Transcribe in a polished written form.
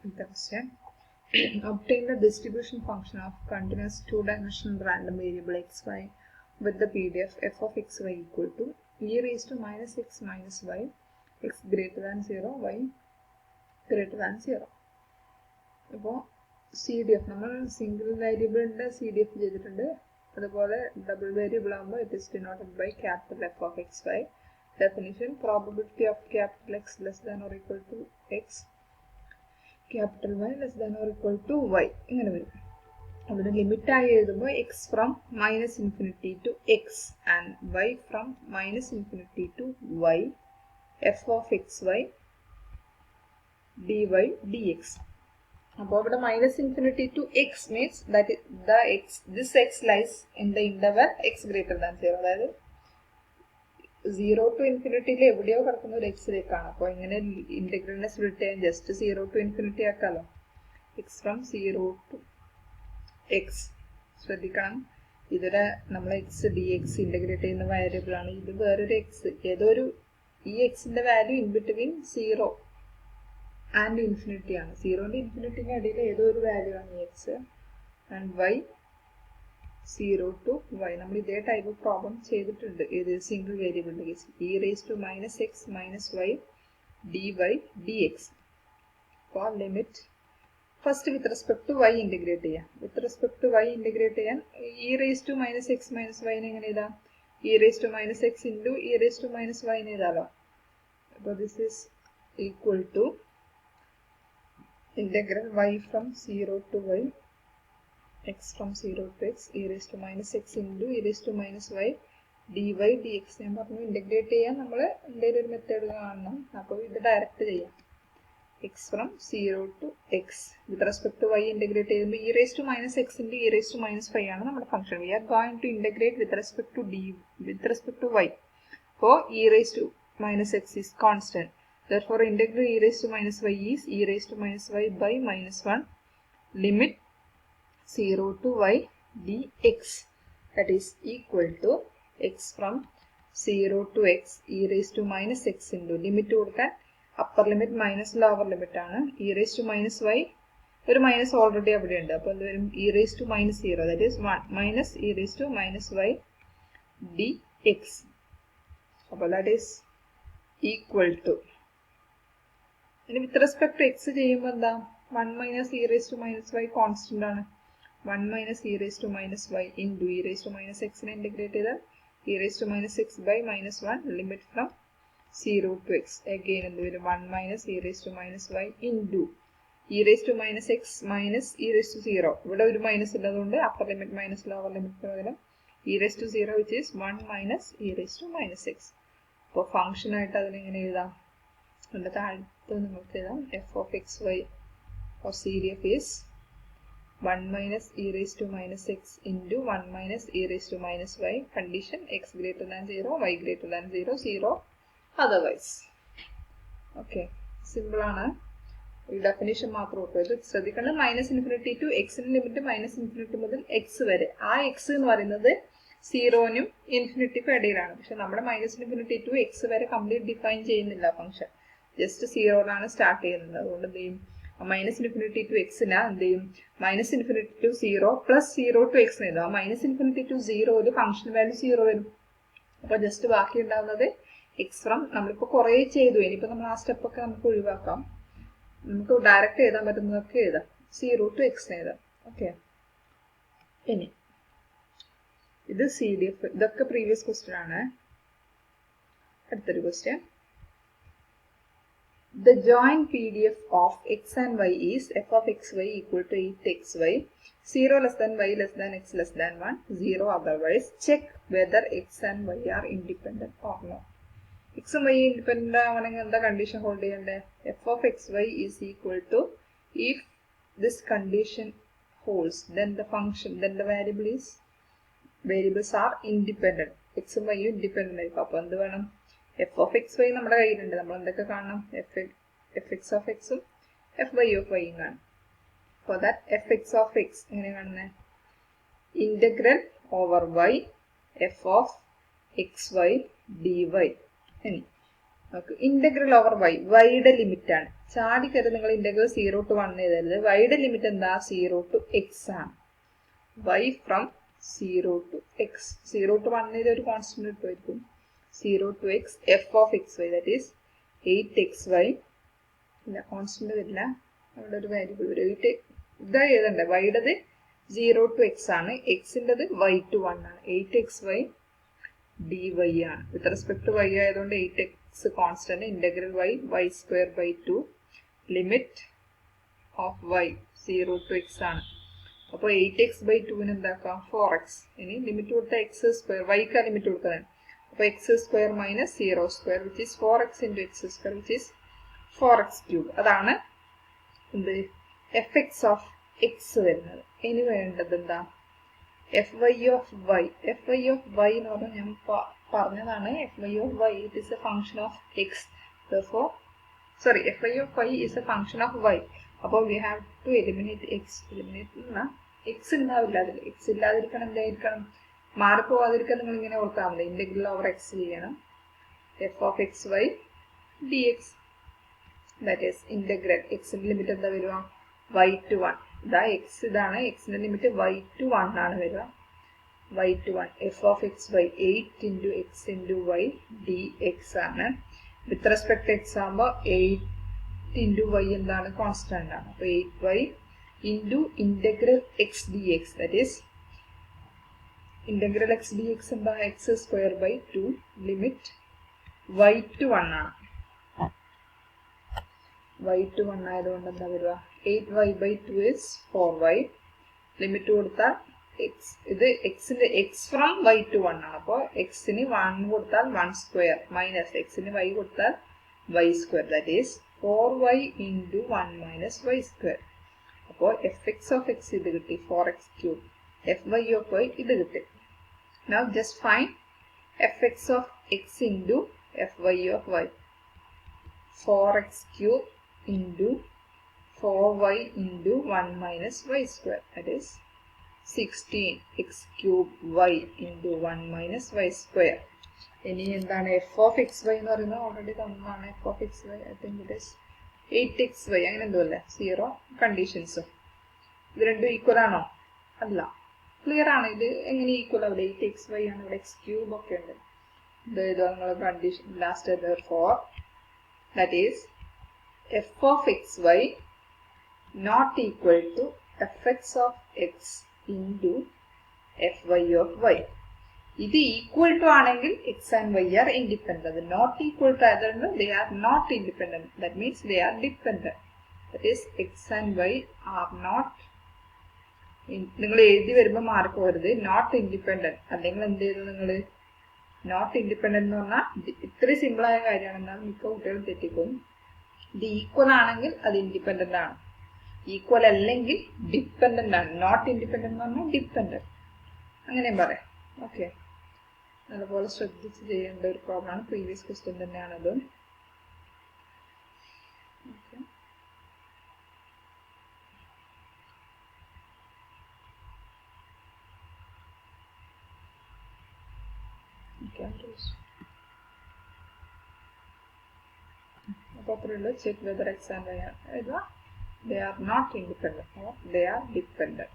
The question. Obtain the distribution function of continuous two-dimensional random variable xy with the PDF f of xy equal to e raised to minus x minus y, x greater than 0, y greater than 0. അപ്പോൾ C D F നമ്മൾ single വേരിയബിളിൻ്റെ C D F ചെയ്തിട്ടുണ്ട്. അതുപോലെ double variable ആകുമ്പോൾ it is denoted by capital F of X Y. Definition probability of capital X less than or equal to X, capital Y less than or equal to Y ഇങ്ങനെ വരും. അതിന് ലിമിറ്റായി എഴുതുമ്പോൾ X from minus infinity to X and Y from minus infinity to Y, F of X Y D y D X. അപ്പോൾ ഇവിടെ minus infinity to X means that the X this X lies in the interval X greater than 0, അതായത് 0 to ഇൻഫിനിറ്റിയിൽ എവിടെയോ കിടക്കുന്ന ഒരു എക്സിലേക്കാണ്. അപ്പോൾ ഇങ്ങനെ ഇന്റഗ്രലിനെ split ചെയ്യാൻ ജസ്റ്റ് 0 to ഇൻഫിനിറ്റി ആക്കാമല്ലോ. X from 0 to x. ശ്രദ്ധിക്കണം, ഇതൊരു നമ്മൾ എക്സ് ഡി എക്സ് ഇന്റഗ്രേറ്റ് ചെയ്യുന്ന വേരിയബിൾ ആണ്. ഇത് വേറൊരു എക്സ്, ഏതൊരു ഈ എക്സിന്റെ value in between 0 and infinity ആണ്. 0 ഇൻഫിനിറ്റിന്റെ ഇടയിൽ ഏതോ ഒരു വാല്യൂ ആണ് ഈ x. And y 0 to y. നമ്മൾ ഇതേ ടൈപ്പ് ഓഫ് പ്രോബ്ലം ചെയ്തിട്ടുണ്ട്. ഇത് സിംഗിൾ വേരിയബിളിന്റെ case e raise to minus x minus y D y D X. അപ്പോൾ limit first with respect to y integrate ചെയ്യാം. With respect to y integrate ചെയ്യാൻ e raise to minus x minus വൈനെ എങ്ങനെ എഴുതാം? E raise to minus X into e raise to minus വൈനെ എഴുതാമല്ലോ. അപ്പോൾ this is equal to integral y from 0 to y, x from 0 to x, e raised to minus x into e raised to minus y dy dx. ഞാൻ പറഞ്ഞു integrate ചെയ്യാൻ നമ്മൾ എന്തെങ്കിലും ഒരു method കാണണം. അപ്പോൾ ഇത് ഡയറക്റ്റ് ചെയ്യാം. x from 0 to x with respect to y integrate ചെയ്യുമ്പോൾ e raised to minus x into e raised to minus y ആണ് നമ്മുടെ function. We are going to integrate with respect to with respect to y. അപ്പോൾ e raised to minus x is constant. Therefore, integral e raised to minus y is e raised to minus y by minus 1 limit 0 to y dx. That is equal to x from 0 to x e raised to minus x into limit കൊടുക്കാൻ upper limit minus lower limit ആണ്. e raised to minus y ഒരു minus already അവിടെ ഉണ്ട്. അപ്പോൾ എന്ത് വരും? e raised to minus 0, that is 1 minus e raised to minus y dx. അപ്പോൾ that is equal to, ഇനി വിത്ത് റെസ്പെക്ട് ടു എക്സ് ചെയ്യുമ്പോൾ എന്താ? 1 minus E raise to minus y constant ആണ്. 1 minus E raise to minus y into e raise to minus എക്സിനെ integrate ചെയ്താൽ e raise to minus x by minus 1 limit from 0 to x. Again എന്ത് വരും? 1 minus E raise to minus y into e raise to minus x minus E raise to 0. ഇവിടെ ഒരു minus ഉള്ളതുകൊണ്ട് upper limit minus lower limit പകരം E raise to 0 which is 1 minus E raise to minus X. അപ്പോൾ ഫംഗ്ഷനായിട്ട് അതിനെങ്ങനെ എഴുതാം? അതിൻ്റെ താഴത്ത് നമുക്ക് എഴുതാം F of X Y or C D F is 1 minus E raise to minus X into 1 minus E raise to minus Y. Condition X greater than 0, Y greater than 0, 0 otherwise. Okay, സിമ്പിളാണ്. ഈ definition മാത്രം ഓർക്കുക. ഇത് ശ്രദ്ധിക്കേണ്ടത് minus infinity to എക്സിന് limit minus infinity മുതൽ X വരെ. ആ എക്സ് എന്ന് പറയുന്നത് 0നും ഇൻഫിനിറ്റിക്കും ഇടയിലാണ്. പക്ഷെ നമ്മുടെ മൈനസ് ഇൻഫിനിറ്റി ടു എക്സ് വരെ കംപ്ലീറ്റ് ഡിഫൈൻ ചെയ്യുന്നില്ല ഫംഗ്ഷൻ. ജസ്റ്റ് 0ലാണ് സ്റ്റാർട്ട് ചെയ്യുന്നത്. അതുകൊണ്ട് എന്ത് ചെയ്യും? മൈനസ് ഇൻഫിനിറ്റി ടു എക്സിന് എന്ത് ചെയ്യും? Minus infinity to 0 plus 0 to X എഴുതും. ആ minus infinity to 0 function value 0 വരും. അപ്പോൾ ജസ്റ്റ് ബാക്കി ഉണ്ടാകുന്നത് എക്സ് ഫ്രം, നമ്മളിപ്പോൾ കുറേ ചെയ്തു, ഇനിയിപ്പോൾ നമ്മൾ ആ സ്റ്റെപ്പൊക്കെ നമുക്ക് ഒഴിവാക്കാം. നമുക്ക് ഡയറക്റ്റ് എഴുതാൻ പറ്റുന്നതൊക്കെ എഴുതാം. 0 ടു എക്സ് എഴുതാം. ഓക്കെ, ഇനി ഇത് സി ഡി എഫ്. ഇതൊക്കെ പ്രീവിയസ് ക്വസ്റ്റ്യൻ ആണ്. അടുത്തൊരു question. The joint PDF of x and y is f of xy equal to 8xy, 0 less than y less than x less than 1, 0 otherwise. Check whether x and y are independent or not. x and y independent ആവണമെങ്കിൽ എന്താ condition hold ചെയ്യണ്ടേ? f of xy is equal to, if this condition holds, then the function, then the variables are independent. x ഉം y ഉം independent ആയിരിക്കും. അപ്പോൾ എന്ത് വേണം? F of X Y നമ്മുടെ കയ്യിലുണ്ട്. നമ്മൾ എന്തൊക്കെ കാണണം? എഫ് എക്സ് ഓഫ് എക്സും എഫ് വൈ ഓഫ് വൈയും കാണും. For that f X of x എങ്ങനെ കാണുന്നത്? Integral over y F of X Y D y. ഇനി Okay. Integral over y. Yയുടെ ലിമിറ്റ് ആണ്. ചാടി കയറി നിങ്ങൾ ഇന്റഗ്രൽ 0 to 1 ചെയ്തരുത്. yയുടെ ലിമിറ്റ് എന്താ? 0 to x ആണ്. y from 0 to x. 0 to 1 ചെയ്ത ഒരു കോൺസ്റ്റന്റ് കിട്ടുമായിരിക്കും. 0 to x f of xy, that is 8xy. ഇല്ല, കോൺസ്റ്റന്റ് വരില്ല, അവിടെ ഒരു വാരിയബിൾ വരും. ഇതാ എഴുതണ്ടേ, വൈയുടേത് 0 to x ആണ്, എക്സിൻ്റെത് y to 1 ആണ്. 8xy dy ആണ്. വിത്ത് റെസ്പെക്ട് ടു y ആയതുകൊണ്ട് 8x constant, integral y square by 2, limit of y 0 to x ആണ്. അപ്പോൾ 8x ബൈ 2 എന്താക്കാം? 4x. ഇനി ലിമിറ്റ് കൊടുത്ത എക്സ് സ്ക്വയർ, വൈക്കാ ലിമിറ്റ് കൊടുക്കുന്നത്. അപ്പോൾ X square minus 0 square which is 4x into X square which is 4x cube. അതാണ് എന്ത്? F X of X വരുന്നത്. ഇനി വേണ്ടത് എന്താ? F Y of y. F Y of y എന്ന് പറഞ്ഞാൽ ഞാൻ പറഞ്ഞതാണ്. F Y of y it is a function of x. Sorry, f Y of y is a function of y. അപ്പോൾ we have to eliminate x. Eliminate x ഉണ്ടാവില്ല അതിൽ. X ഇല്ലാതിരിക്കണം, എന്തായിരിക്കണം? മാറിപ്പോവാതിരിക്കാൻ നിങ്ങൾ ഇങ്ങനെ ഓർത്താൽ മതി. ഇന്റഗ്രൽ ഓവർ എക്സ് ചെയ്യണം. F of X Y D X, that is integral. എക്സിന്റെ ലിമിറ്റ് എന്താ വരിക? y to 1. ഇതാ എക്സ്, ഇതാണ് എക്സിന്റെ ലിമിറ്റ് y to 1 ആണ് വരിക. y to 1 f of X y 8 into x into y D x ആണ്. വിത്ത് റെസ്പെക്ട് എക്സ് ആകുമ്പോൾ 8 ഇൻറ്റു വൈ എന്താണ്? കോൺസ്റ്റന്റ് ആണ്. അപ്പോൾ 8y into integral x d X, that is integral x d x എന്താ? X square by 2, limit y to 1 ആണ്. y to 1 ആയതുകൊണ്ട് എന്താ വരിക? 8y by 2 is 4y. Limit കൊടുത്താൽ എക്സ്, ഇത് എക്സിന്റെ എക്സ് ഫ്രം y to 1 ആണ്. അപ്പോൾ എക്സിന് 1 കൊടുത്താൽ 1 സ്ക്വയർ മൈനസ് എക്സിന് y കൊടുത്താൽ y square, that is 4y into 1 minus y square. അപ്പോൾ എഫ് എക്സ് ഓഫ് എക്സ് ഇത് കിട്ടി, 4x cube. F Y of Y ഇത് കിട്ടി. Now just find F X of X into F Y of Y. 4x cube into 4y into 1 minus y square, that is 16x cube y into 1 minus y square. ഇനി എന്താണ്? F of X Y എന്ന് പറയുന്നത് already തന്നതാണ്. F of X Y I think it is 8xy, അങ്ങനെ എന്തോ അല്ലേ? 0 conditions. ഇത് രണ്ടും ഈക്വൽ ആണോ? അല്ല. ക്ലിയർ ആണ്. ഇത് എങ്ങനെ ഈക്വൽ? അവിടെ 8xy ആണ്, ഇവിടെ എക്സ് ക്യൂബ് ഒക്കെ ഉണ്ട്. ഇത് ഏതോ നിങ്ങളുടെ condition last. therefore that is f of xy not equal to fx of x into fy of y. ഇത് ഈക്വൽ ടു ആണെങ്കിൽ x and y are independent. Not equal to ആയതുകൊണ്ട് they are not independent. That means they are dependent. That is x and y are not. നിങ്ങൾ എഴുതി വരുമ്പോൾ mark വരുത് not independent. അല്ലെങ്കിൽ എന്ത് ചെയ്തു നിങ്ങൾ? നോട്ട് ഇൻഡിപെൻഡന്റ് എന്ന് പറഞ്ഞാൽ ഇത്രയും സിമ്പിളായ കാര്യമാണ്. എന്നാൽ മിക്ക കുട്ടികളും തെറ്റിക്കും. ഇത് ഈക്വൽ ആണെങ്കിൽ അത് ഇൻഡിപെൻഡന്റ് ആണ്, ഈക്വൽ അല്ലെങ്കിൽ ഡിപ്പെൻഡന്റ് ആണ്. നോട്ട് ഇൻഡിപെൻഡന്റ് എന്ന് പറഞ്ഞാൽ ഡിപ്പെൻഡന്റ്, അങ്ങനെയും പറയാം. ഓക്കെ, അതുപോലെ ശ്രദ്ധിച്ച് ചെയ്യേണ്ട ഒരു പ്രോബ്ലമാണ്. പ്രീവിയസ് ക്വസ്റ്റ്യൻ തന്നെയാണത്. Okay, check whether x and y are they are not independent or they are dependent.